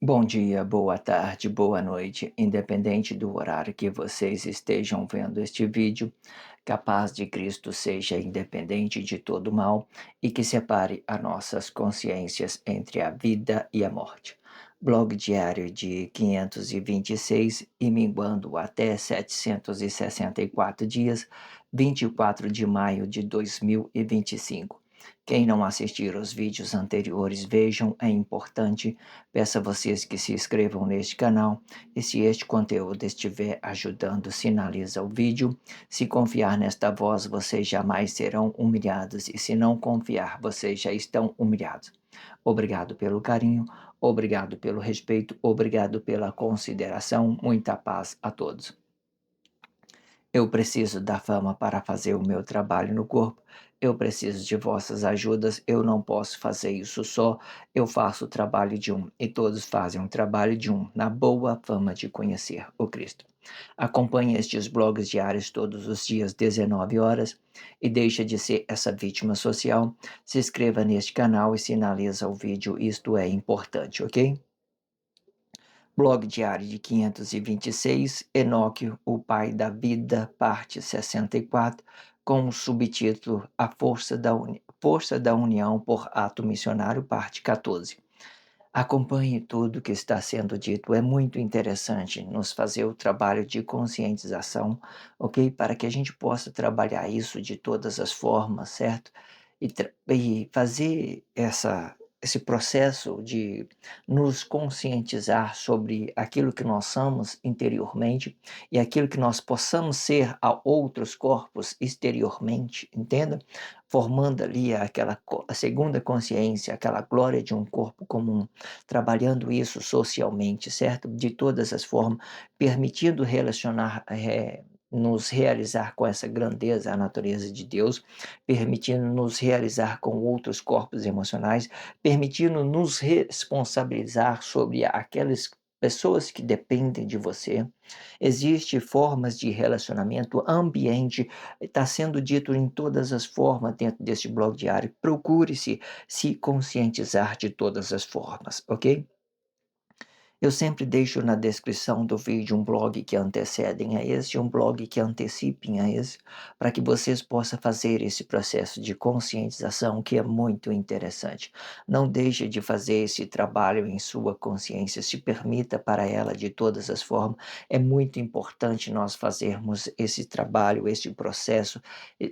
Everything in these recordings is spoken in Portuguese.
Bom dia, boa tarde, boa noite, independente do horário que vocês estejam vendo este vídeo, que a paz de Cristo seja independente de todo mal e que separe as nossas consciências entre a vida e a morte. Blog diário de 526 e minguando até 764 dias, 24 de maio de 2025. Quem não assistir os vídeos anteriores, vejam, é importante. Peço a vocês que se inscrevam neste canal e se este conteúdo estiver ajudando, sinaliza o vídeo. Se confiar nesta voz, vocês jamais serão humilhados e se não confiar, vocês já estão humilhados. Obrigado pelo carinho, obrigado pelo respeito, obrigado pela consideração. Muita paz a todos. Eu preciso da fama para fazer o meu trabalho no corpo. Eu preciso de vossas ajudas. Eu não posso fazer isso só. Eu faço o trabalho de um e todos fazem o trabalho de um, na boa fama de conhecer o Cristo. Acompanhe estes blogs diários todos os dias, 19 horas, e deixa de ser essa vítima social. Se inscreva neste canal e sinaliza o vídeo. Isto é importante, ok? Blog diário de 526, Enoque, o pai da vida, parte 64, com o subtítulo Força da União por Ato Missionário, parte 14. Acompanhe tudo que está sendo dito, é muito interessante nos fazer o trabalho de conscientização, ok? Para que a gente possa trabalhar isso de todas as formas, certo? E fazer esse processo de nos conscientizar sobre aquilo que nós somos interiormente e aquilo que nós possamos ser a outros corpos exteriormente, entenda? Formando ali a segunda consciência, aquela glória de um corpo comum, trabalhando isso socialmente, certo? De todas as formas, permitindo nos realizar com essa grandeza, a natureza de Deus, permitindo nos realizar com outros corpos emocionais, permitindo nos responsabilizar sobre aquelas pessoas que dependem de você. Existem formas de relacionamento, ambiente, está sendo dito em todas as formas dentro deste blog diário. Procure-se se conscientizar de todas as formas, ok? Eu sempre deixo na descrição do vídeo um blog que antecedem a esse e um blog que antecipem a esse, para que vocês possam fazer esse processo de conscientização que é muito interessante. Não deixe de fazer esse trabalho em sua consciência, se permita para ela de todas as formas. É muito importante nós fazermos esse trabalho, esse processo,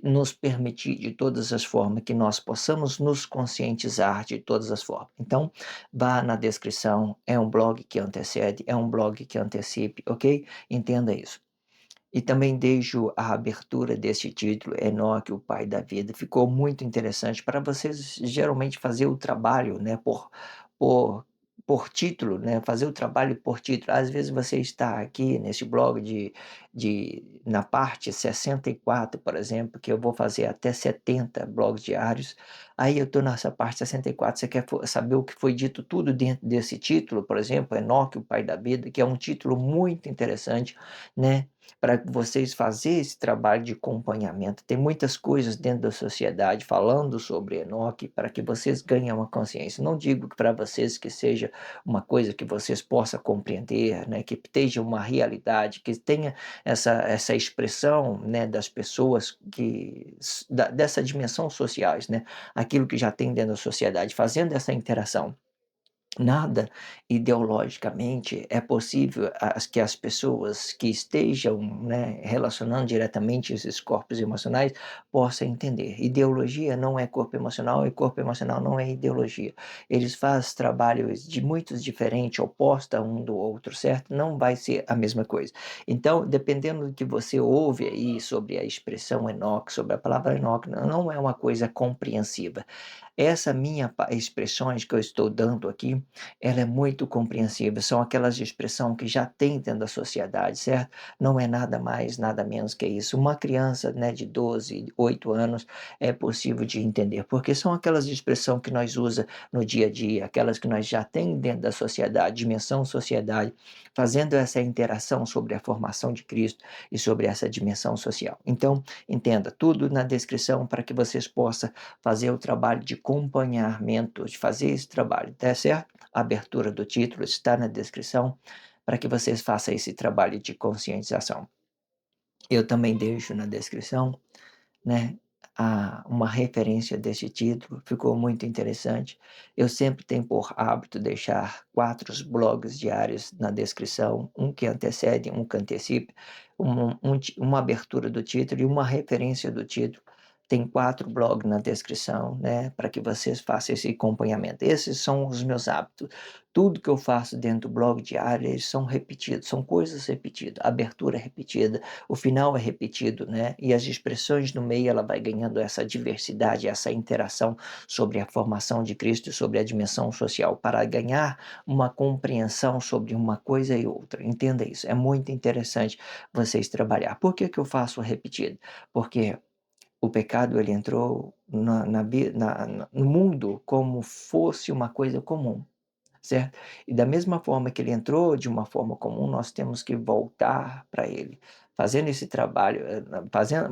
nos permitir de todas as formas que nós possamos nos conscientizar de todas as formas. Então, vá na descrição, é um blog que antecede, é um blog que antecipe, ok? Entenda isso. E também deixo a abertura desse título, Enoque, o pai da vida. Ficou muito interessante para vocês geralmente fazer o trabalho, né, por, por título, né, fazer o trabalho por título. Às vezes você está aqui nesse blog na parte 64, por exemplo, que eu vou fazer até 70 blogs diários. Aí eu estou nessa parte 64, você quer saber o que foi dito tudo dentro desse título, por exemplo, Enoque, o pai da vida, que é um título muito interessante, né? Para vocês fazer esse trabalho de acompanhamento. Tem muitas coisas dentro da sociedade falando sobre Enoque para que vocês ganhem uma consciência. Não digo para vocês que seja uma coisa que vocês possam compreender, né, que esteja uma realidade, que tenha essa expressão, né, das pessoas dessa dimensão sociais, né, aquilo que já tem dentro da sociedade, fazendo essa interação. Nada ideologicamente é possível que as pessoas que estejam, né, relacionando diretamente esses corpos emocionais possam entender. Ideologia não é corpo emocional e corpo emocional não é ideologia. Eles fazem trabalhos de muitos diferentes, opostos um do outro, certo? Não vai ser a mesma coisa. Então, dependendo do que você ouve aí sobre a expressão Enoque, sobre a palavra Enoque, não é uma coisa compreensiva. Essa minha expressões que eu estou dando aqui, ela é muito compreensível, são aquelas expressões que já tem dentro da sociedade, certo? Não é nada mais, nada menos que isso. Uma criança, né, de 12, 8 anos é possível de entender, porque são aquelas expressões que nós usa no dia a dia, aquelas que nós já tem dentro da sociedade, dimensão sociedade, fazendo essa interação sobre a formação de Cristo e sobre essa dimensão social. Então, entenda tudo na descrição para que vocês possam fazer o trabalho de acompanhamento, de fazer esse trabalho, tá certo? A abertura do título está na descrição para que vocês façam esse trabalho de conscientização. Eu também deixo na descrição, né, uma referência desse título, ficou muito interessante. Eu sempre tenho por hábito deixar 4 blogs diários na descrição, um que antecede, um que antecipe, uma abertura do título e uma referência do título. Tem 4 blogs na descrição, né, para que vocês façam esse acompanhamento. Esses são os meus hábitos. Tudo que eu faço dentro do blog diário, eles são repetidos, são coisas repetidas, a abertura é repetida, o final é repetido, né? E as expressões no meio ela vai ganhando essa diversidade, essa interação sobre a formação de Cristo e sobre a dimensão social, para ganhar uma compreensão sobre uma coisa e outra. Entenda isso, é muito interessante vocês trabalhar. Por que que eu faço repetido? Porque o pecado ele entrou no mundo como fosse uma coisa comum, certo? E da mesma forma que ele entrou de uma forma comum, nós temos que voltar para ele, fazendo esse trabalho,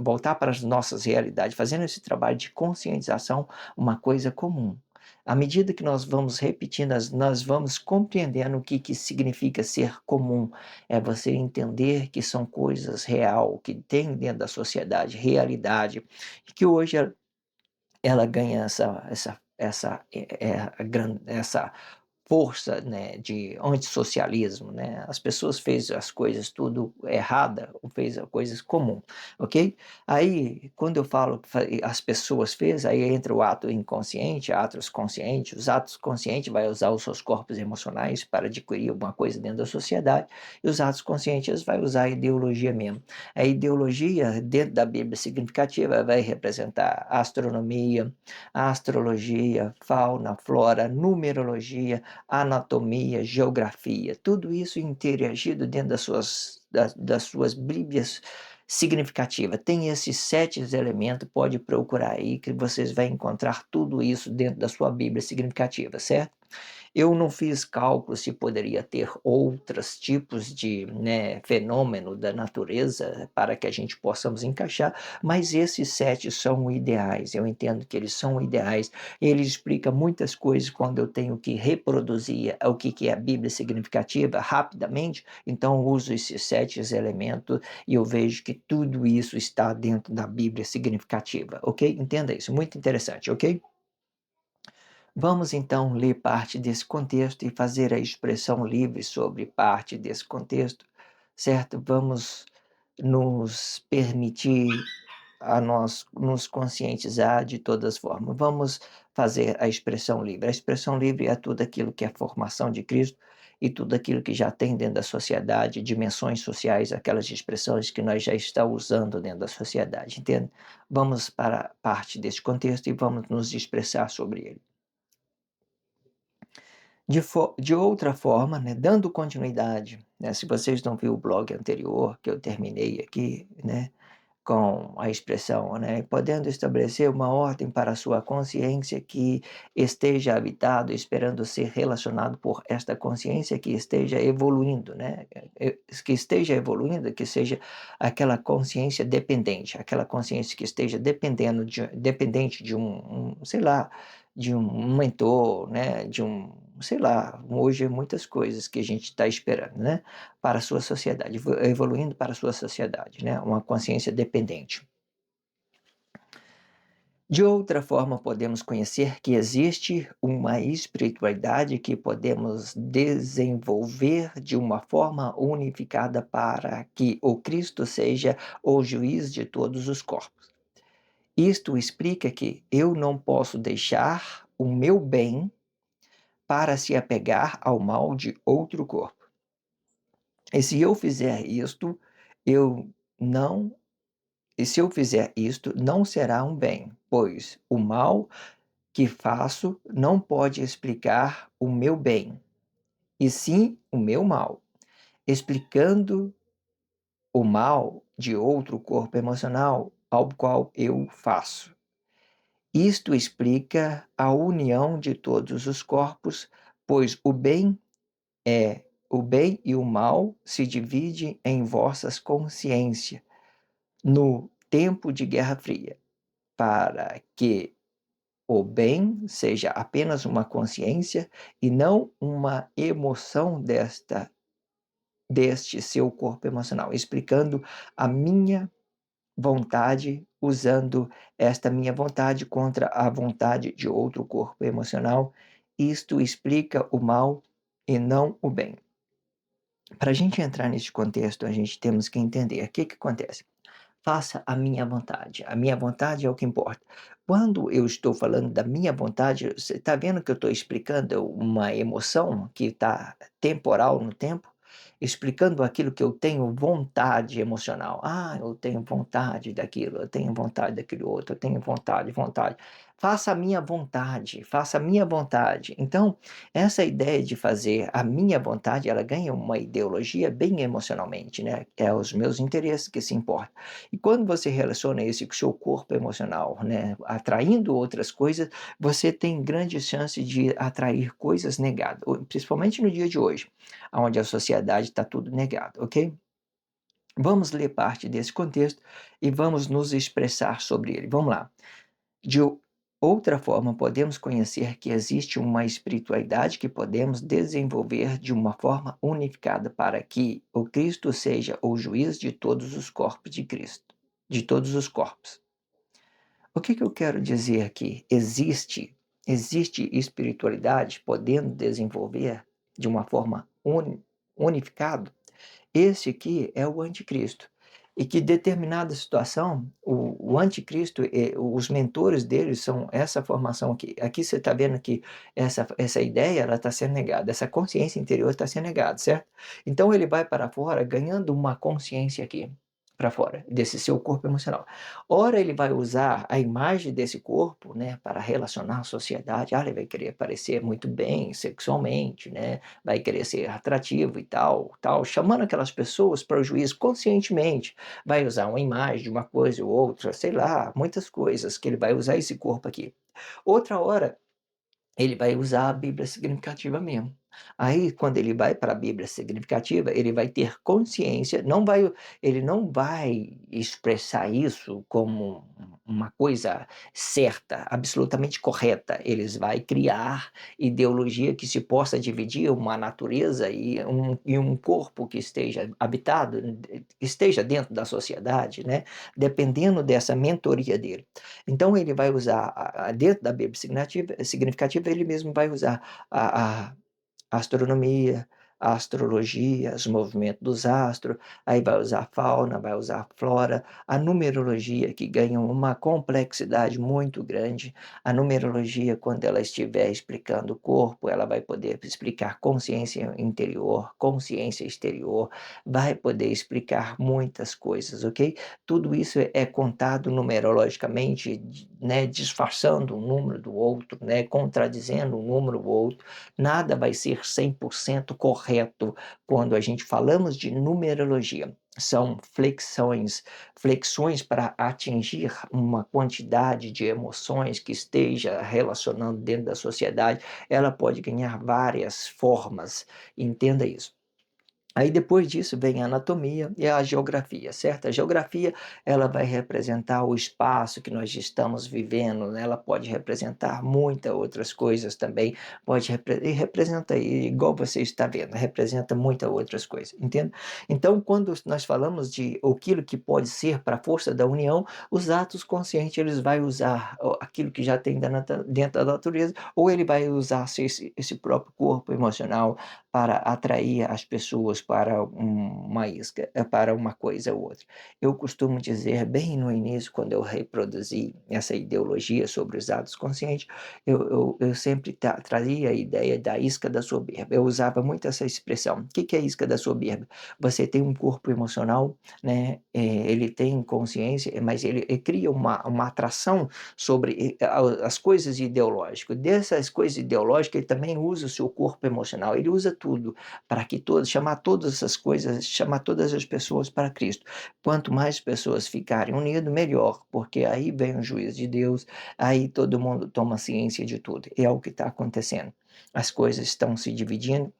voltar para as nossas realidades, fazendo esse trabalho de conscientização, uma coisa comum. À medida que nós vamos repetindo, nós vamos compreendendo o que significa ser comum. É você entender que são coisas real, que tem dentro da sociedade, realidade, e que hoje ela ganha essa força, né, de antissocialismo, né? As pessoas fez as coisas tudo errada, ou fez as coisas comum, ok? Aí, quando eu falo que as pessoas fez, aí entra o ato inconsciente, atos conscientes. Os atos conscientes vai usar os seus corpos emocionais para adquirir alguma coisa dentro da sociedade, e os atos conscientes vai usar a ideologia mesmo. A ideologia, dentro da Bíblia significativa, vai representar a astronomia, a astrologia, fauna, flora, numerologia, anatomia, geografia, tudo isso interagido dentro das suas bíblias significativas. Tem esses 7 elementos, pode procurar aí que vocês vão encontrar tudo isso dentro da sua bíblia significativa, certo? Eu não fiz cálculo se poderia ter outros tipos de, né, fenômeno da natureza para que a gente possamos encaixar, mas esses 7 são ideais. Eu entendo que eles são ideais. Ele explica muitas coisas quando eu tenho que reproduzir o que é a Bíblia significativa rapidamente, então eu uso esses 7 elementos e eu vejo que tudo isso está dentro da Bíblia significativa, ok? Entenda isso, muito interessante, ok? Vamos então ler parte desse contexto e fazer a expressão livre sobre parte desse contexto, certo? Vamos nos permitir a nós nos conscientizar de todas as formas. Vamos fazer a expressão livre. A expressão livre é tudo aquilo que é a formação de Cristo e tudo aquilo que já tem dentro da sociedade, dimensões sociais, aquelas expressões que nós já estamos usando dentro da sociedade, entende? Vamos para parte desse contexto e vamos nos expressar sobre ele. De outra forma, né, dando continuidade, né, se vocês não viram o blog anterior, que eu terminei aqui, né, com a expressão, né, podendo estabelecer uma ordem para a sua consciência que esteja habitado, esperando ser relacionado por esta consciência que esteja evoluindo, né, que esteja evoluindo, que seja aquela consciência dependente, aquela consciência que esteja dependente de sei lá, de um mentor, né, sei lá, hoje muitas coisas que a gente está esperando, né, para a sua sociedade, evoluindo para a sua sociedade, né, uma consciência dependente. De outra forma, podemos conhecer que existe uma espiritualidade que podemos desenvolver de uma forma unificada para que o Cristo seja o juiz de todos os corpos. Isto explica que eu não posso deixar o meu bem para se apegar ao mal de outro corpo. E se eu fizer isto, eu não, e se eu fizer isto, não será um bem, pois o mal que faço não pode explicar o meu bem, e sim o meu mal, explicando o mal de outro corpo emocional ao qual eu faço. Isto explica a união de todos os corpos, pois o bem e o mal se dividem em vossas consciências no tempo de Guerra Fria, para que o bem seja apenas uma consciência e não uma emoção deste seu corpo emocional, explicando a minha vontade, usando esta minha vontade contra a vontade de outro corpo emocional. Isto explica o mal e não o bem. Para a gente entrar nesse contexto, a gente temos que entender o que acontece. Faça a minha vontade. A minha vontade é o que importa. Quando eu estou falando da minha vontade, você está vendo que eu estou explicando uma emoção que está temporal no tempo? Explicando aquilo que eu tenho vontade emocional. Ah, eu tenho vontade daquilo, eu tenho vontade daquele outro, eu tenho vontade, vontade. Faça a minha vontade, faça a minha vontade. Então, essa ideia de fazer a minha vontade, ela ganha uma ideologia bem emocionalmente, né? É os meus interesses que se importam. E quando você relaciona isso com o seu corpo emocional, né, atraindo outras coisas, você tem grande chance de atrair coisas negadas, principalmente no dia de hoje, onde a sociedade está tudo negado, ok? Vamos ler parte desse contexto e vamos nos expressar sobre ele. Vamos lá. De outra forma, podemos conhecer que existe uma espiritualidade que podemos desenvolver de uma forma unificada para que o Cristo seja o juiz de todos os corpos de Cristo, de todos os corpos. O que eu quero dizer aqui? Existe espiritualidade podendo desenvolver de uma forma unificada. Esse aqui é o anticristo. E que determinada situação, o anticristo, os mentores dele são essa formação aqui. Aqui você está vendo que essa ideia ela está sendo negada, essa consciência interior está sendo negada, certo? Então ele vai para fora ganhando uma consciência aqui, para fora, desse seu corpo emocional. Ora ele vai usar a imagem desse corpo, né, para relacionar à sociedade. Ah, ele vai querer parecer muito bem sexualmente, né? Vai querer ser atrativo e tal, tal, chamando aquelas pessoas para o juízo conscientemente. Vai usar uma imagem de uma coisa ou outra, sei lá, muitas coisas que ele vai usar esse corpo aqui. Outra hora, ele vai usar a Bíblia significativa mesmo. Aí, quando ele vai para a Bíblia significativa, ele vai ter consciência, ele não vai expressar isso como uma coisa certa, absolutamente correta. Eles vai criar ideologia que se possa dividir uma natureza e um corpo que esteja habitado, esteja dentro da sociedade, né? Dependendo dessa mentoria dele. Então ele vai usar, dentro da Bíblia significativa, ele mesmo vai usar a astronomia, a astrologia, os movimentos dos astros, aí vai usar a fauna, vai usar a flora, a numerologia, que ganha uma complexidade muito grande. A numerologia, quando ela estiver explicando o corpo, ela vai poder explicar consciência interior, consciência exterior, vai poder explicar muitas coisas, ok? Tudo isso é contado numerologicamente, né, disfarçando um número do outro, né, contradizendo um número do outro. Nada vai ser 100% correto quando a gente falamos de numerologia. São flexões para atingir uma quantidade de emoções que esteja relacionando dentro da sociedade. Ela pode ganhar várias formas, entenda isso. Aí depois disso vem a anatomia e a geografia, certo? A geografia, ela vai representar o espaço que nós estamos vivendo, né? Ela pode representar muitas outras coisas também, e representa, igual você está vendo, representa muitas outras coisas, entende? Então, quando nós falamos de aquilo que pode ser para a força da união, os atos conscientes, eles vai usar aquilo que já tem dentro da natureza, ou ele vai usar esse próprio corpo emocional, para atrair as pessoas para uma isca, para uma coisa ou outra. Eu costumo dizer, bem no início, quando eu reproduzi essa ideologia sobre os atos conscientes, eu sempre trazia a ideia da isca da soberba. Eu usava muito essa expressão. O que é isca da soberba? Você tem um corpo emocional, né? Ele tem consciência, mas ele cria uma atração sobre as coisas ideológicas. Dessas coisas ideológicas, ele também usa o seu corpo emocional. Ele usa tudo para que chamar todas essas coisas, chamar todas as pessoas para Cristo. Quanto mais pessoas ficarem unidas, melhor, porque aí vem o juízo de Deus, aí todo mundo toma ciência de tudo. É o que está acontecendo. As coisas estão se dividindo,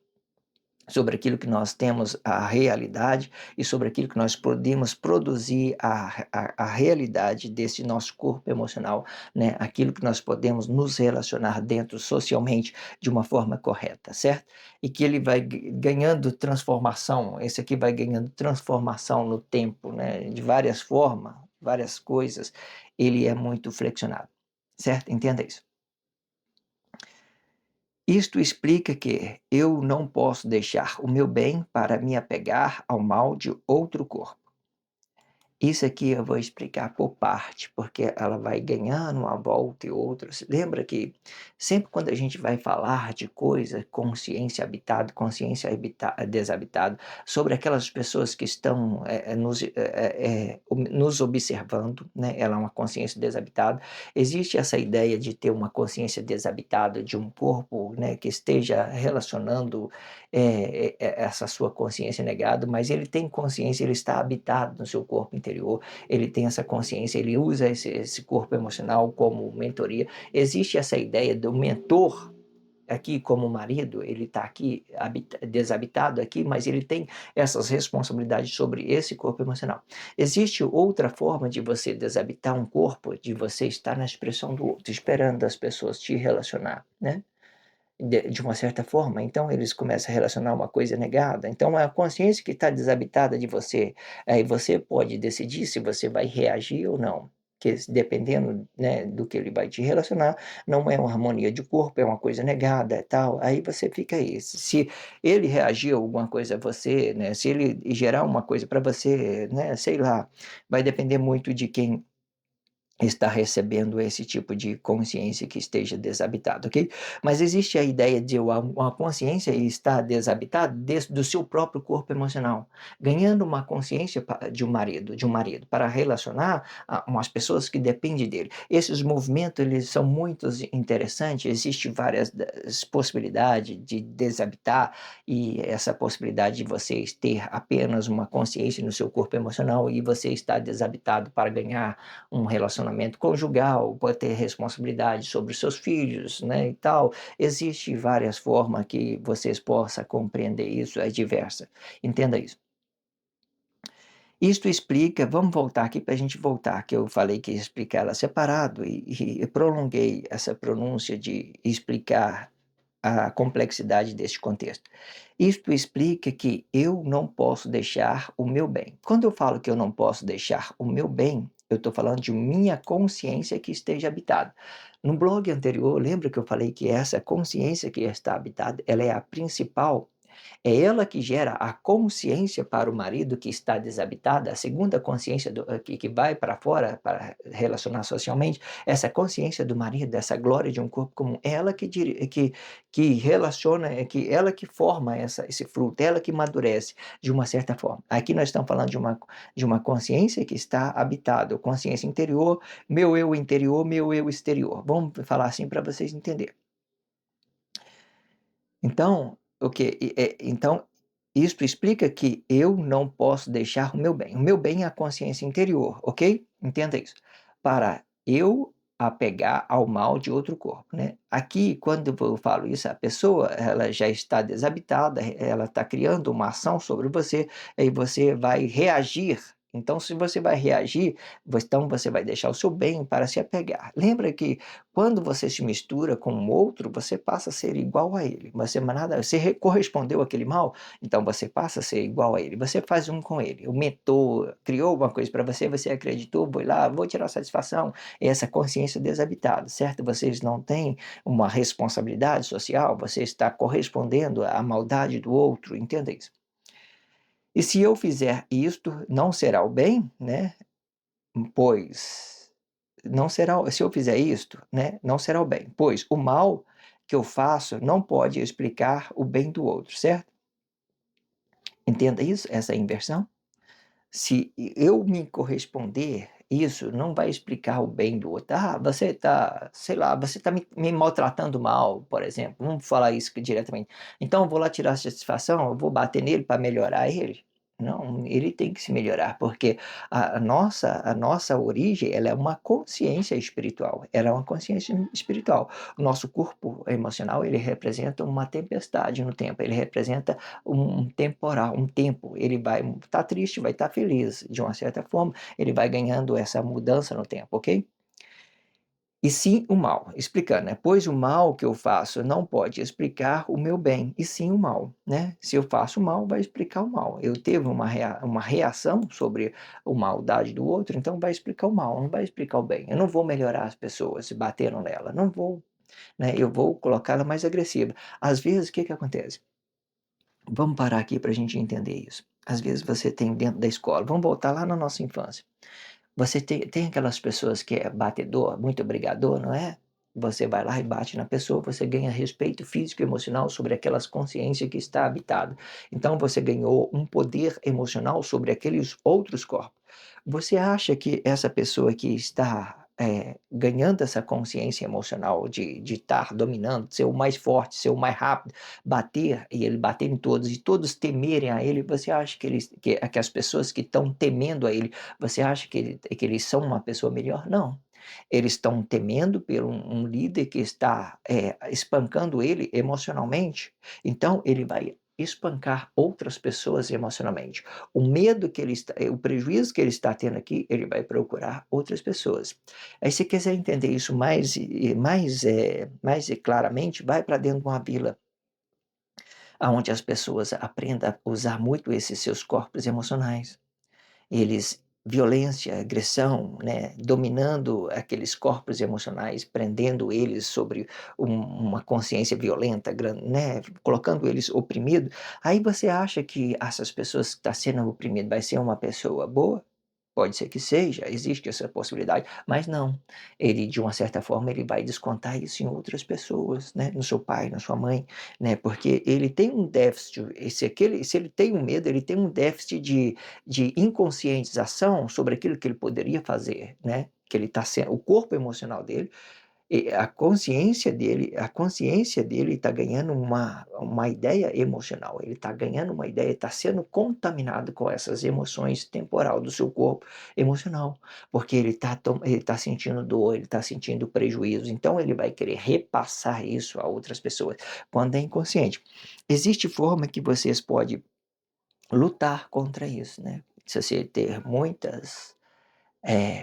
sobre aquilo que nós temos a realidade e sobre aquilo que nós podemos produzir a realidade desse nosso corpo emocional, né? Aquilo que nós podemos nos relacionar dentro socialmente de uma forma correta, certo? E que ele vai ganhando transformação, esse aqui vai ganhando transformação no tempo, né? De várias formas, várias coisas, ele é muito flexionado, certo? Entenda isso. Isto explica que eu não posso deixar o meu bem para me apegar ao mal de outro corpo. Isso aqui eu vou explicar por parte, porque ela vai ganhando uma volta e outra. Se lembra que sempre quando a gente vai falar de coisa, consciência desabitado, sobre aquelas pessoas que estão nos observando, né? Ela é uma consciência desabitada. Existe essa ideia de ter uma consciência desabitada de um corpo, né, que esteja relacionando essa sua consciência negada, mas ele tem consciência, ele está habitado no seu corpo interior, ele tem essa consciência, ele usa esse corpo emocional como mentoria. Existe essa ideia do mentor aqui como marido, ele está aqui desabitado aqui, mas ele tem essas responsabilidades sobre esse corpo emocional. Existe outra forma de você desabitar um corpo, de você estar na expressão do outro, esperando as pessoas te relacionar, né? De uma certa forma, então eles começam a relacionar uma coisa negada. Então a consciência que está desabitada de você, aí você pode decidir se você vai reagir ou não. Que dependendo, né, do que ele vai te relacionar, não é uma harmonia de corpo, é uma coisa negada e tal. Aí você fica aí. Se ele reagir a alguma coisa a você, né, se ele gerar uma coisa para você, né, sei lá, vai depender muito de quem está recebendo esse tipo de consciência que esteja desabitada, ok? Mas existe a ideia de uma consciência estar desabitada do seu próprio corpo emocional, ganhando uma consciência de um marido, para relacionar com as pessoas que dependem dele. Esses movimentos, eles são muito interessantes, existem várias possibilidades de desabitar, e essa possibilidade de vocês ter apenas uma consciência no seu corpo emocional e você estar desabitado para ganhar um relacionamento conjugal, pode ter responsabilidade sobre os seus filhos, né, e tal. Existem várias formas que vocês possam compreender isso, é diversa. Entenda isso. Isto explica, vamos voltar aqui para a gente voltar, que eu falei que ia explicar ela separado e prolonguei essa pronúncia de explicar a complexidade deste contexto. Isto explica que eu não posso deixar o meu bem. Quando eu falo que eu não posso deixar o meu bem, eu estou falando de minha consciência que esteja habitada. No blog anterior, lembra que eu falei que essa consciência que está habitada, ela é a principal, é ela que gera a consciência para o marido que está desabitada, a segunda consciência que vai para fora para relacionar socialmente, essa consciência do marido, essa glória de um corpo comum, é ela que relaciona, ela que forma esse fruto, ela que amadurece de uma certa forma. Aqui nós estamos falando de uma consciência que está habitada, consciência interior, meu eu exterior. Vamos falar assim para vocês entenderem. Então, o que então, isto explica que eu não posso deixar o meu bem. O meu bem é a consciência interior, ok? Entenda isso. Para eu apegar ao mal de outro corpo, né? Aqui, quando eu falo isso, a pessoa, ela já está desabitada, ela está criando uma ação sobre você, aí você vai reagir. Então, se você vai reagir, então você vai deixar o seu bem para se apegar. Lembra que quando você se mistura com o outro, você passa a ser igual a ele. Você correspondeu àquele mal, então você passa a ser igual a ele. Você faz um com ele. O mentor criou alguma coisa para você, você acreditou, foi lá, vou tirar satisfação. É essa consciência desabitada, certo? Vocês não têm uma responsabilidade social, você está correspondendo à maldade do outro, entenda isso. E se eu fizer isto, não será o bem, né? Pois não será, se eu fizer isto, né, não será o bem, pois o mal que eu faço não pode explicar o bem do outro, certo? Entenda isso, essa inversão? Se eu me corresponder, isso não vai explicar o bem do outro. Ah, você está, sei lá, você está me maltratando mal, por exemplo. Vamos falar isso diretamente. Então, eu vou lá tirar satisfação, eu vou bater nele para melhorar ele. Não, ele tem que se melhorar, porque a nossa origem, ela é uma consciência espiritual, ela é uma consciência espiritual. O nosso corpo emocional, ele representa uma tempestade no tempo, ele representa um temporal, um tempo. Ele vai estar triste, vai estar feliz, de uma certa forma, ele vai ganhando essa mudança no tempo, ok? E sim o mal, explicando, né? Pois o mal que eu faço não pode explicar o meu bem, e sim o mal, né? Se eu faço o mal, vai explicar o mal. Eu teve uma reação sobre a maldade do outro, então vai explicar o mal, não vai explicar o bem. Eu não vou melhorar as pessoas se bateram nela, não vou, né? Eu vou colocá-la mais agressiva. Às vezes, o que que acontece? Vamos parar aqui para a gente entender isso. Às vezes você tem dentro da escola, vamos voltar lá na nossa infância. Você tem aquelas pessoas que é batedor, muito brigador, não é? Você vai lá e bate na pessoa, você ganha respeito físico e emocional sobre aquelas consciência que está habitada. Então você ganhou um poder emocional sobre aqueles outros corpos. Você acha que essa pessoa que está ganhando essa consciência emocional de estar dominando, ser o mais forte, ser o mais rápido, bater e ele bater em todos e todos temerem a ele, você acha que as pessoas que estão temendo a ele, você acha que eles são uma pessoa melhor? Não. Eles estão temendo por um líder que está espancando ele emocionalmente. Então, ele vai espancar outras pessoas emocionalmente. O medo que ele está, o prejuízo que ele está tendo aqui, ele vai procurar outras pessoas. Aí, se quiser entender isso mais claramente, vai para dentro de uma vila, onde as pessoas aprendam a usar muito esses seus corpos emocionais. Eles violência, agressão, né, dominando aqueles corpos emocionais, prendendo eles sobre uma consciência violenta, né, colocando eles oprimidos. Aí você acha que essas pessoas que estão sendo oprimidas vai ser uma pessoa boa? Pode ser que seja, existe essa possibilidade, mas não. Ele, de uma certa forma, ele vai descontar isso em outras pessoas, né? No seu pai, na sua mãe, né? Porque ele tem um déficit, se ele tem um medo, ele tem um déficit de inconscientização sobre aquilo que ele poderia fazer, né? Que ele está sendo, o corpo emocional dele e a consciência dele está ganhando uma ideia emocional, ele está ganhando uma ideia, está sendo contaminado com essas emoções temporal do seu corpo emocional, porque ele tá sentindo dor, ele está sentindo prejuízo, então ele vai querer repassar isso a outras pessoas, quando é inconsciente. Existe forma que vocês podem lutar contra isso, né? Se você ter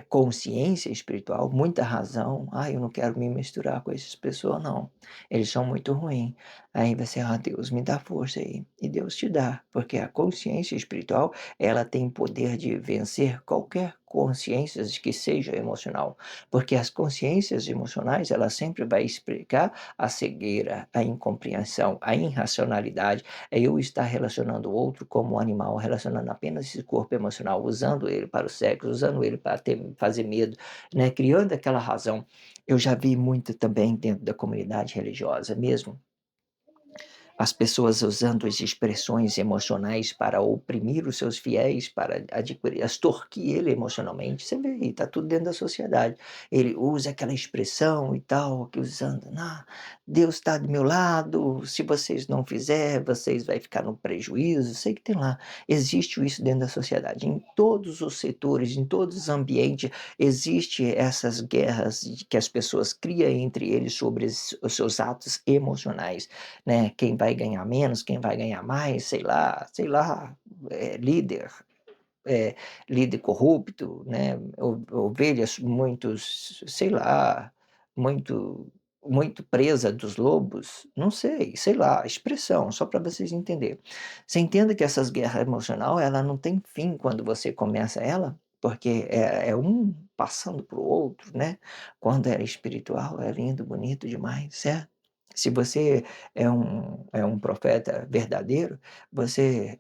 consciência espiritual, muita razão. Ah, eu não quero me misturar com essas pessoas, não. Eles são muito ruins. Aí você, Deus, me dá força aí. E Deus te dá, porque a consciência espiritual, ela tem poder de vencer qualquer consciência que seja emocional, porque as consciências emocionais, ela sempre vai explicar a cegueira, a incompreensão, a irracionalidade, é eu estar relacionando o outro como um animal, relacionando apenas esse corpo emocional, usando ele para o sexo, usando ele para fazer medo, né? Criando aquela razão. Eu já vi muito também dentro da comunidade religiosa mesmo, as pessoas usando as expressões emocionais para oprimir os seus fiéis, para adquirir, extorquir ele emocionalmente. Você vê aí, está tudo dentro da sociedade. Ele usa aquela expressão e tal, que usando, Deus está do meu lado, se vocês não fizerem, vocês vão ficar no prejuízo. Sei que tem lá, existe isso dentro da sociedade. Em todos os setores, em todos os ambientes, existe essas guerras que as pessoas criam entre eles sobre os seus atos emocionais, né? Quem vai ganhar menos, quem vai ganhar mais, sei lá, líder, eh, líder corrupto, né? Ovelhas muitos, sei lá, muito muito presa dos lobos, não sei lá, expressão, só para vocês entenderem. Você entenda que essas guerras emocional, ela não tem fim quando você começa ela, porque é um passando para o outro, né? Quando é espiritual, é lindo, bonito demais, certo? Se você é um profeta verdadeiro, você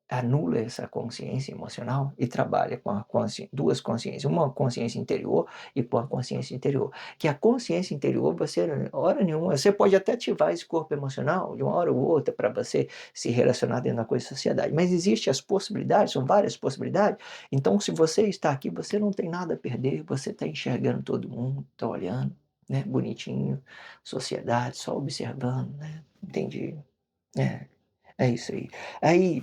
anula essa consciência emocional e trabalha com duas consciências, uma consciência interior e com a consciência interior. Que a consciência interior, você, hora nenhuma, você pode até ativar esse corpo emocional de uma hora ou outra para você se relacionar dentro da coisa da sociedade, mas existem as possibilidades, são várias possibilidades. Então, se você está aqui, você não tem nada a perder, você está enxergando todo mundo, está olhando, né, bonitinho, sociedade, só observando, né? Entendi. É, é isso aí. Aí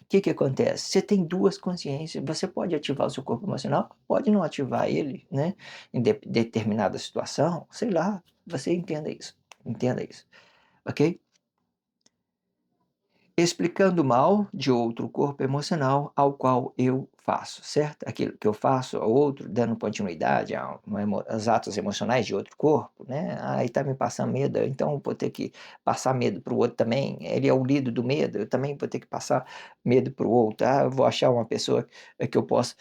O que que acontece? Você tem duas consciências, você pode ativar o seu corpo emocional, pode não ativar ele, né, em determinada situação, sei lá, você entenda isso, ok? Explicando o mal de outro corpo emocional ao qual eu faço, certo? Aquilo que eu faço ao outro, dando continuidade aos atos emocionais de outro corpo, né? Aí tá me passando medo, então eu vou ter que passar medo para o outro também. Ele é o líder do medo, eu também vou ter que passar medo para o outro. Ah, eu vou achar uma pessoa que eu possa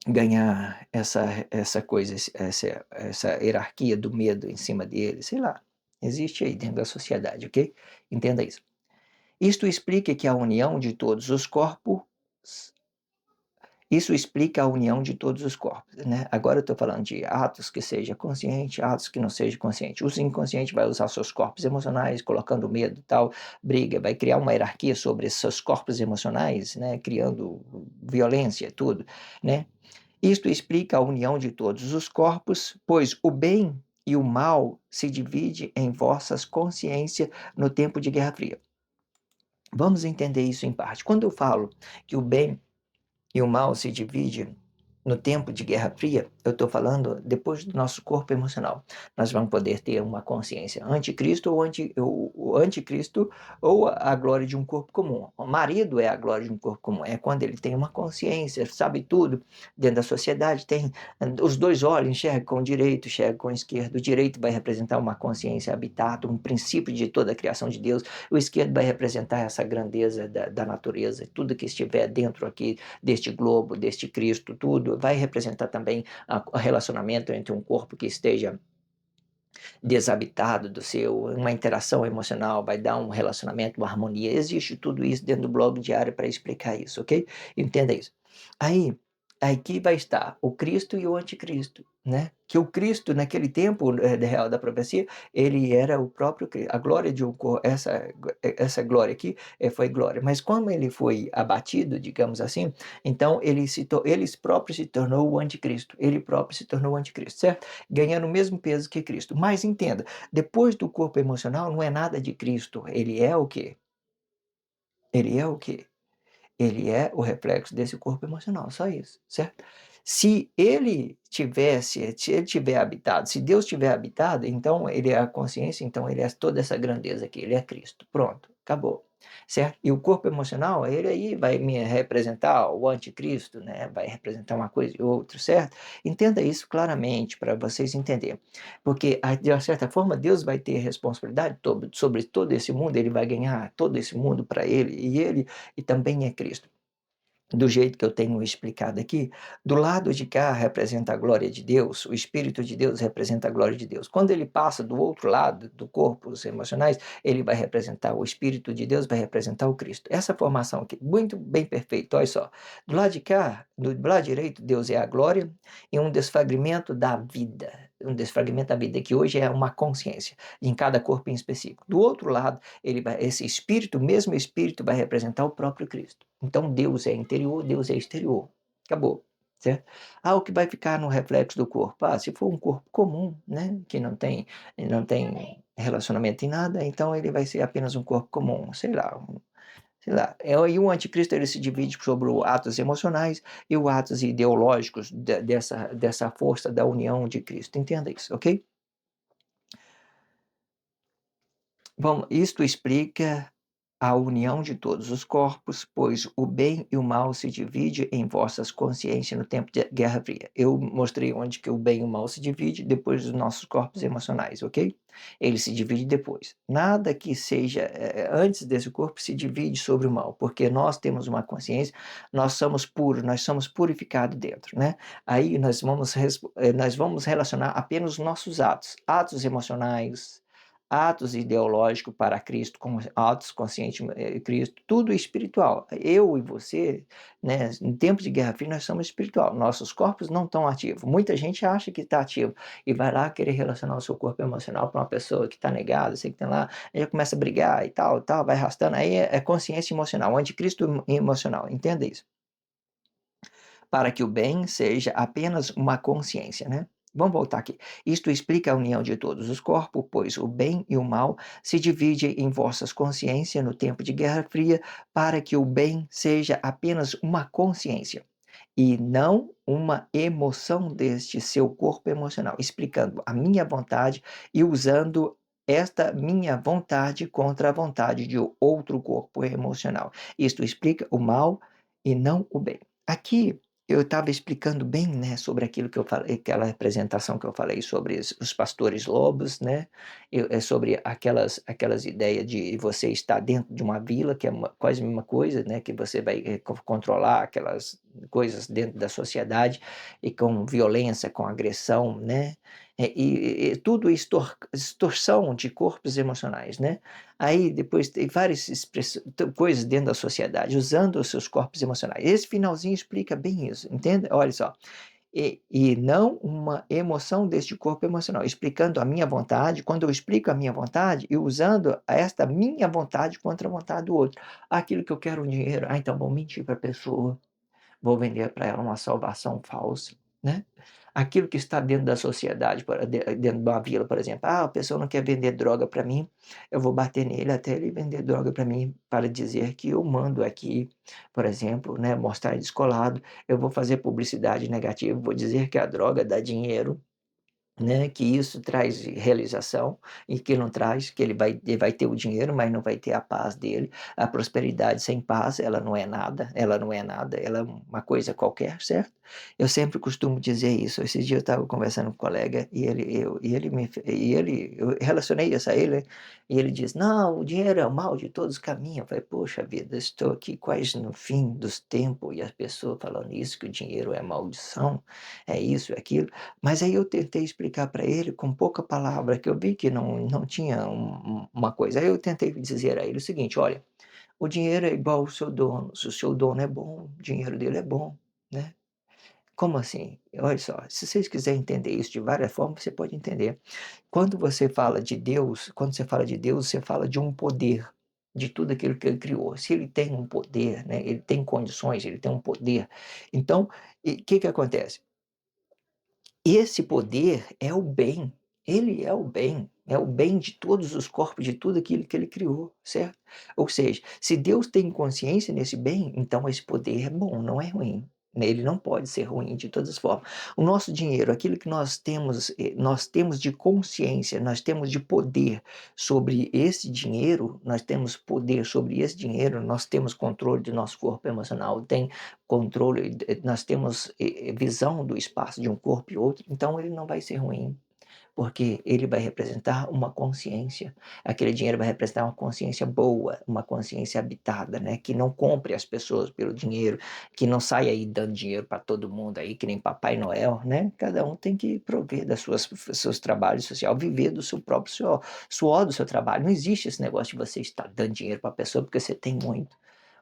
ganhar essa coisa, essa hierarquia do medo em cima dele, sei lá. Existe aí dentro da sociedade, ok? Entenda isso. Isto explica que a união de todos os corpos Isso explica a união de todos os corpos, né? Agora eu estou falando de atos que seja consciente, atos que não seja consciente. O inconsciente vai usar seus corpos emocionais, colocando medo, tal, briga, vai criar uma hierarquia sobre esses seus corpos emocionais, né? Criando violência, tudo, né? Isto explica a união de todos os corpos, pois o bem e o mal se divide em vossas consciências no tempo de Guerra Fria. Vamos entender isso em parte. Quando eu falo que o bem e o mal se dividem no tempo de Guerra Fria, eu estou falando depois do nosso corpo emocional. Nós vamos poder ter uma consciência anticristo o anticristo ou a glória de um corpo comum. O marido é a glória de um corpo comum, é quando ele tem uma consciência, sabe tudo dentro da sociedade, tem os dois olhos, enxerga com o direito, enxerga com o esquerdo. O direito vai representar uma consciência habitada, um princípio de toda a criação de Deus. O esquerdo vai representar essa grandeza da natureza, tudo que estiver dentro aqui deste globo, deste Cristo, tudo, vai representar também o relacionamento entre um corpo que esteja desabitado do seu, uma interação emocional, vai dar um relacionamento, uma harmonia. Existe tudo isso dentro do blog diário para explicar isso, ok? Entenda isso. Aí, aqui vai estar o Cristo e o anticristo, né? Que o Cristo, naquele tempo real da profecia, ele era o próprio Cristo. A glória de um corpo, essa glória aqui foi glória. Mas como ele foi abatido, digamos assim, então ele próprio se tornou o anticristo. Ele próprio se tornou o anticristo, certo? Ganhando o mesmo peso que Cristo. Mas entenda, depois do corpo emocional não é nada de Cristo. Ele é o quê? Ele é o quê? Ele é o reflexo desse corpo emocional, só isso, certo? Se ele tiver habitado, se Deus tiver habitado, então ele é a consciência, então ele é toda essa grandeza aqui, ele é Cristo. Pronto, acabou. Certo? E o corpo emocional, ele aí vai me representar o anticristo, né? Vai representar uma coisa e outra, certo? Entenda isso claramente para vocês entenderem. Porque, de uma certa forma, Deus vai ter responsabilidade sobre todo esse mundo, ele vai ganhar todo esse mundo para ele, e ele e também é Cristo. Do jeito que eu tenho explicado aqui, do lado de cá representa a glória de Deus, o Espírito de Deus representa a glória de Deus. Quando ele passa do outro lado do corpo, os emocionais, ele vai representar o Espírito de Deus, vai representar o Cristo. Essa formação aqui, muito bem perfeita, olha só. Do lado de cá, do lado direito, Deus é a glória e um desfragmento da vida. Um desfragmento da vida, que hoje é uma consciência, em cada corpo em específico. Do outro lado, esse Espírito, o mesmo Espírito, vai representar o próprio Cristo. Então Deus é interior, Deus é exterior. Acabou, certo? Ah, o que vai ficar no reflexo do corpo? Ah, se for um corpo comum, né, que não tem relacionamento em nada, então ele vai ser apenas um corpo comum, sei lá, sei lá. E o anticristo ele se divide sobre os atos emocionais e os atos ideológicos dessa força da união de Cristo. Entenda isso, ok? Bom, isto explica a união de todos os corpos, pois o bem e o mal se dividem em vossas consciências no tempo de Guerra Fria. Eu mostrei onde que o bem e o mal se dividem depois dos nossos corpos emocionais, ok? Ele se divide depois. Nada que seja antes desse corpo se divide sobre o mal, porque nós temos uma consciência, nós somos puros, nós somos purificados dentro, né? Aí nós vamos relacionar apenas os nossos atos emocionais, atos ideológicos para Cristo, como atos conscientes Cristo, tudo espiritual. Eu e você, né, em tempo de Guerra Fria, nós somos espiritual. Nossos corpos não estão ativos. Muita gente acha que está ativo e vai lá querer relacionar o seu corpo emocional para uma pessoa que está negada, sei que tem lá, aí já começa a brigar e tal, tal, vai arrastando. Aí é consciência emocional, o anticristo emocional. Entenda isso. Para que o bem seja apenas uma consciência, né? Vamos voltar aqui. Isto explica a união de todos os corpos, pois o bem e o mal se dividem em vossas consciências no tempo de Guerra Fria, para que o bem seja apenas uma consciência e não uma emoção deste seu corpo emocional, explicando a minha vontade e usando esta minha vontade contra a vontade de outro corpo emocional. Isto explica o mal e não o bem. Aqui eu estava explicando bem, né, sobre aquilo que eu falei, aquela representação que eu falei sobre os pastores lobos, né, sobre aquelas ideias de você estar dentro de uma vila, que é quase a mesma coisa, né, que você vai controlar aquelas coisas dentro da sociedade e com violência, com agressão, né, e tudo extorsão de corpos emocionais, né. Aí depois tem várias coisas dentro da sociedade, usando os seus corpos emocionais. Esse finalzinho explica bem isso, entende? Olha só, e não uma emoção deste corpo emocional, explicando a minha vontade, quando eu explico a minha vontade e usando esta minha vontade contra a vontade do outro. Aquilo que eu quero um dinheiro, então vou mentir para a pessoa, vou vender para ela uma salvação falsa, né. Aquilo que está dentro da sociedade, dentro de uma vila, por exemplo, a pessoa não quer vender droga para mim, eu vou bater nele até ele vender droga para mim, para dizer que eu mando aqui, por exemplo, né, mostrar descolado, eu vou fazer publicidade negativa, vou dizer que a droga dá dinheiro, né, que isso traz realização e que não traz, que ele vai ter o dinheiro, mas não vai ter a paz dele. A prosperidade sem paz, ela não é nada, ela não é nada, ela é uma coisa qualquer, certo? Eu sempre costumo dizer isso. Esses dias eu estava conversando com um colega eu relacionei isso a ele, e ele diz: "Não, o dinheiro é o mal de todos os caminhos". Eu falei: "Poxa vida, estou aqui quase no fim dos tempos e as pessoas falando isso, que o dinheiro é maldição, é isso, é aquilo". Mas aí eu tentei explicar para ele com pouca palavra, que eu vi que não tinha uma coisa. Aí eu tentei dizer a ele o seguinte: "Olha, o dinheiro é igual o seu dono, se o seu dono é bom, o dinheiro dele é bom, né". Como assim? Olha só, se vocês quiserem entender isso de várias formas, você pode entender. Quando você fala de Deus, você fala de um poder, de tudo aquilo que ele criou. Se ele tem um poder, né, ele tem condições, ele tem um poder. Então, o que que acontece? Esse poder é o bem, ele é o bem de todos os corpos, de tudo aquilo que ele criou, certo? Ou seja, se Deus tem consciência nesse bem, então esse poder é bom, não é ruim, né, ele não pode ser ruim de todas as formas. O nosso dinheiro, aquilo que nós temos de consciência, nós temos de poder sobre esse dinheiro, nós temos poder sobre esse dinheiro, nós temos controle do nosso corpo emocional, controle, nós temos visão do espaço de um corpo e outro, então ele não vai ser ruim, porque ele vai representar uma consciência. Aquele dinheiro vai representar uma consciência boa, uma consciência habitada, né? Que não compre as pessoas pelo dinheiro, que não saia aí dando dinheiro para todo mundo aí, que nem Papai Noel, né? Cada um tem que prover seus trabalhos social, viver do seu próprio suor do seu trabalho. Não existe esse negócio de você estar dando dinheiro para a pessoa porque você tem muito.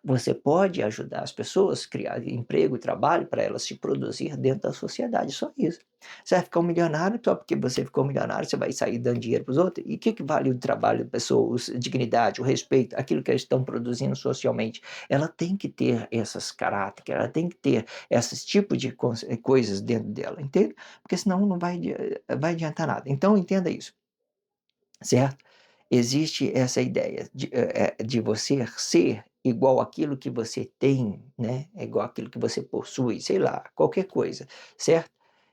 Você pode ajudar as pessoas, criar emprego e trabalho para elas se produzir dentro da sociedade, só isso. Você vai ficar um milionário, só porque você ficou milionário, você vai sair dando dinheiro para os outros? E o que vale o trabalho da pessoa, a dignidade, o respeito, aquilo que eles estão produzindo socialmente? Ela tem que ter essas características, ela tem que ter esses tipos de coisas dentro dela, entende? Porque senão não vai adiantar nada. Então entenda isso, certo? Existe essa ideia de você ser igual àquilo que você tem, né, é igual àquilo que você possui, sei lá, qualquer coisa, certo?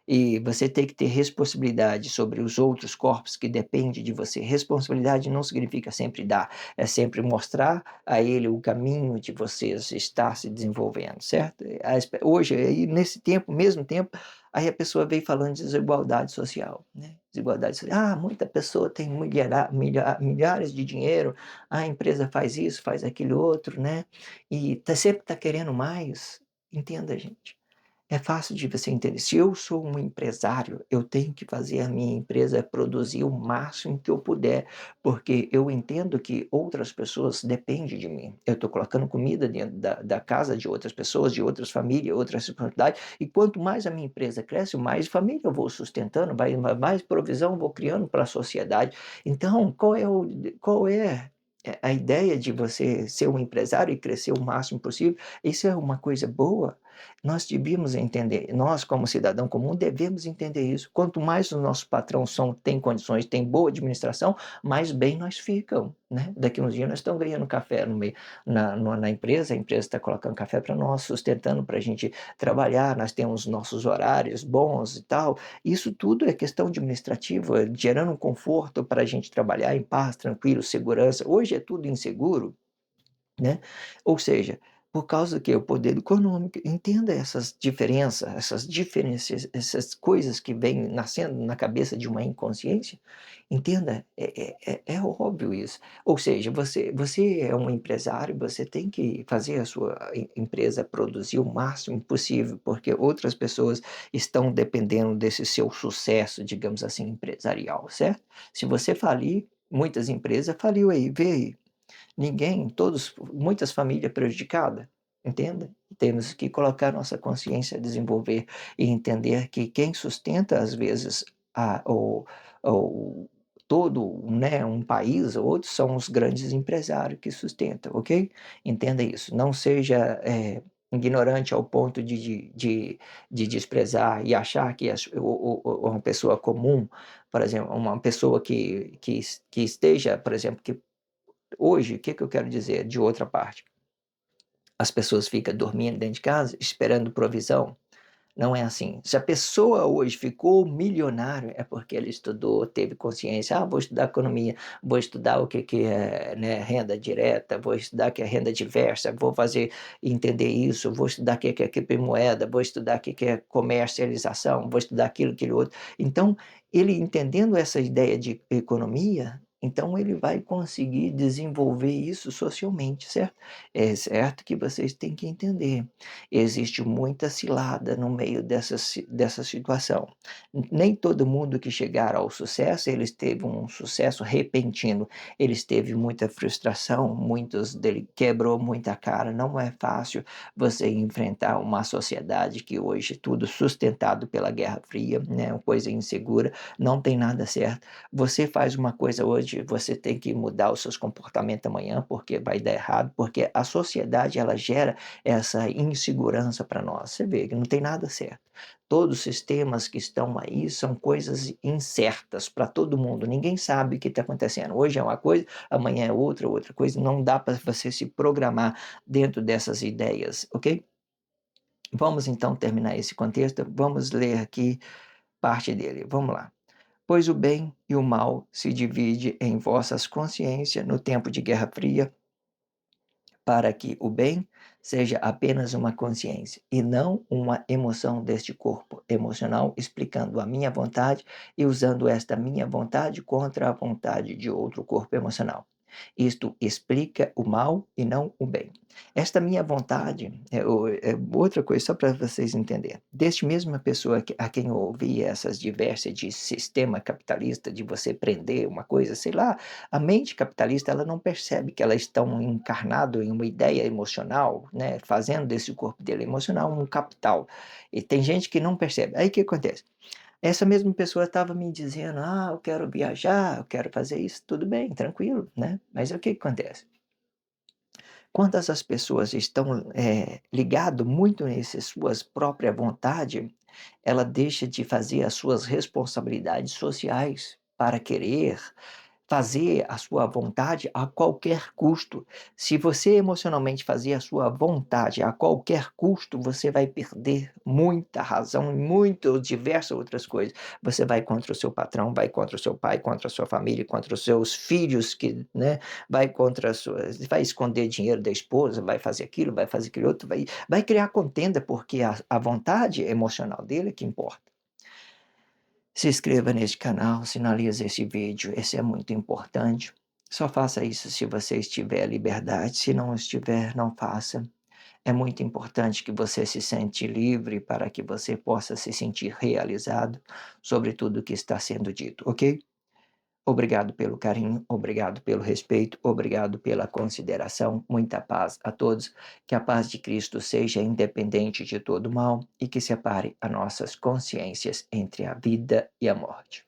E você tem que ter responsabilidade sobre os outros corpos que depende de você. Responsabilidade não significa sempre dar, é sempre mostrar a ele o caminho de vocês estar se desenvolvendo, certo? Hoje, aí, nesse tempo, mesmo tempo, aí a pessoa veio falando de desigualdade social, né? Desigualdade social. Ah, muita pessoa tem milhares de dinheiro, a empresa faz isso, faz aquilo outro, né? E sempre tá querendo mais. Entenda, gente. É fácil de você entender. Se eu sou um empresário, eu tenho que fazer a minha empresa produzir o máximo que eu puder, porque eu entendo que outras pessoas dependem de mim. Eu estou colocando comida dentro da casa de outras pessoas, de outras famílias, outras responsabilidades, e quanto mais a minha empresa cresce, mais família eu vou sustentando, mais provisão eu vou criando para a sociedade. Então, qual é a ideia de você ser um empresário e crescer o máximo possível? Isso é uma coisa boa. Nós devíamos entender, nós como cidadão comum devemos entender isso. Quanto mais os nossos patrões têm condições, têm boa administração, mais bem nós ficamos, né? Daqui uns dias nós estamos ganhando café no meio, na empresa, a empresa está colocando café para nós, sustentando para a gente trabalhar, nós temos nossos horários bons e tal. Isso tudo é questão administrativa, gerando um conforto para a gente trabalhar em paz, tranquilo, segurança. Hoje é tudo inseguro, né? Ou seja, por causa que o poder econômico, entenda essas diferenças, essas coisas que vêm nascendo na cabeça de uma inconsciência, entenda, é óbvio isso. Ou seja, você é um empresário, você tem que fazer a sua empresa produzir o máximo possível, porque outras pessoas estão dependendo desse seu sucesso, digamos assim, empresarial, certo? Se você falir, muitas empresas faliu aí, vê aí. Muitas famílias prejudicadas, entenda? Temos que colocar nossa consciência a desenvolver e entender que quem sustenta, às vezes, a o todo, né, um país ou outro, são os grandes empresários que sustentam, ok? Entenda isso, não seja, ignorante ao ponto de desprezar e achar que uma pessoa comum, por exemplo, uma pessoa que esteja, por exemplo, que hoje, o que que eu quero dizer de outra parte? As pessoas ficam dormindo dentro de casa esperando provisão. Não é assim. Se a pessoa hoje ficou milionário, é porque ela estudou, teve consciência. Ah, vou estudar economia, vou estudar o que que é, né, renda direta, vou estudar o que é renda diversa, vou fazer entender isso, vou estudar o que é criptomoeda, vou estudar o que é comercialização, vou estudar aquilo, aquilo outro. Então, ele entendendo essa ideia de economia, então ele vai conseguir desenvolver isso socialmente, certo? É certo que vocês têm que entender. Existe muita cilada no meio dessa situação. Nem todo mundo que chegar ao sucesso, eles teve um sucesso repentino. Eles teve muita frustração, muitos dele quebrou muita cara. Não é fácil você enfrentar uma sociedade que hoje tudo sustentado pela Guerra Fria, né, uma coisa insegura, não tem nada certo. Você faz uma coisa hoje, você tem que mudar os seus comportamentos amanhã, porque vai dar errado, porque a sociedade ela gera essa insegurança para nós. Você vê que não tem nada certo. Todos os sistemas que estão aí são coisas incertas para todo mundo. Ninguém sabe o que está acontecendo. Hoje é uma coisa, amanhã é outra coisa. Não dá para você se programar dentro dessas ideias, ok? Vamos então terminar esse contexto. Vamos ler aqui parte dele. Vamos lá. Pois o bem e o mal se divide em vossas consciências no tempo de Guerra Fria, para que o bem seja apenas uma consciência e não uma emoção deste corpo emocional, explicando a minha vontade e usando esta minha vontade contra a vontade de outro corpo emocional. Isto explica o mal e não o bem. Esta minha vontade é outra coisa, só para vocês entenderem. Deste mesma pessoa a quem eu ouvi essas diversas de sistema capitalista, de você prender uma coisa, sei lá, a mente capitalista ela não percebe que elas estão encarnado em uma ideia emocional, né, fazendo desse corpo dele emocional um capital. E tem gente que não percebe. Aí o que acontece? Essa mesma pessoa estava me dizendo: "Ah, eu quero viajar, eu quero fazer isso", tudo bem, tranquilo, né? Mas o que que acontece? Quando essas pessoas estão, ligado muito nessas suas própria vontade, ela deixa de fazer as suas responsabilidades sociais para querer fazer a sua vontade a qualquer custo. Se você emocionalmente fazer a sua vontade a qualquer custo, você vai perder muita razão e muito diversas outras coisas. Você vai contra o seu patrão, vai contra o seu pai, contra a sua família, contra os seus filhos que, né, vai contra a sua, vai esconder dinheiro da esposa, vai fazer aquilo outro, vai criar contenda porque a vontade emocional dele é que importa. Se inscreva neste canal, sinalize esse vídeo, esse é muito importante. Só faça isso se você estiver à liberdade, se não estiver, não faça. É muito importante que você se sente livre para que você possa se sentir realizado sobre tudo o que está sendo dito, ok? Obrigado pelo carinho, obrigado pelo respeito, obrigado pela consideração. Muita paz a todos. Que a paz de Cristo seja independente de todo mal e que separe as nossas consciências entre a vida e a morte.